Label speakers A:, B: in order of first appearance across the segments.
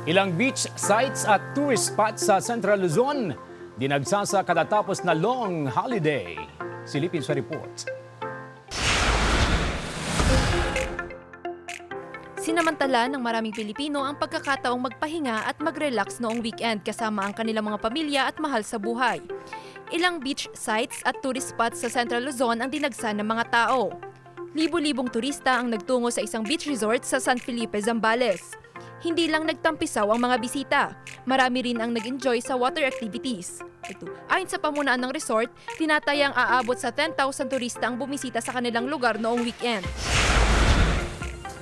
A: Ilang beach sites at tourist spots sa Central Luzon dinagsasa katatapos na long holiday. Silipin sa report.
B: Sinamantala ng maraming Pilipino ang pagkakataong magpahinga at mag-relax noong weekend kasama ang kanilang mga pamilya at mahal sa buhay. Ilang beach sites at tourist spots sa Central Luzon ang dinagsa ng mga tao. Libo-libong turista ang nagtungo sa isang beach resort sa San Felipe, Zambales. Hindi lang nagtampisaw ang mga bisita, marami rin ang nag-enjoy sa water activities. Ayon sa pamunuan ng resort, tinatayang aabot sa 10,000 turista ang bumisita sa kanilang lugar noong weekend.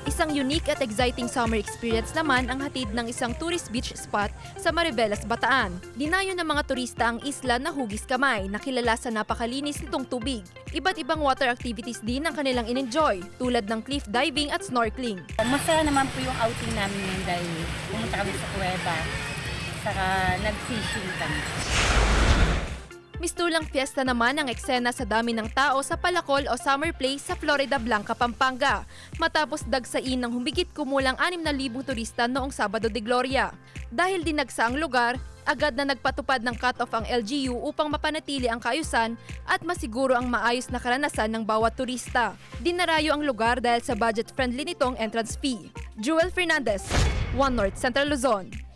B: Isang unique at exciting summer experience naman ang hatid ng isang tourist beach spot sa Mariveles, Bataan. Dinayo ng mga turista ang isla na Hugis Kamay na kilala sa napakalinis nitong tubig. Iba't ibang water activities din ang kanilang in-enjoy tulad ng cliff diving at snorkeling.
C: Masaya naman po yung outing namin ngayon dahil pumunta kami sa kuweba, saka nag-fishing kami.
B: Mistulang fiesta naman ang eksena sa dami ng tao sa Palacol o Summer Place sa Florida Blanca, Pampanga. Matapos dagsain ng humigit kumulang 6,000 turista noong Sabado de Gloria. Dahil dinagsa ang lugar, agad na nagpatupad ng cut-off ang LGU upang mapanatili ang kaayusan at masiguro ang maayos na karanasan ng bawat turista. Dinarayo ang lugar dahil sa budget-friendly nitong entrance fee. Jewel Fernandez, One North Central Luzon.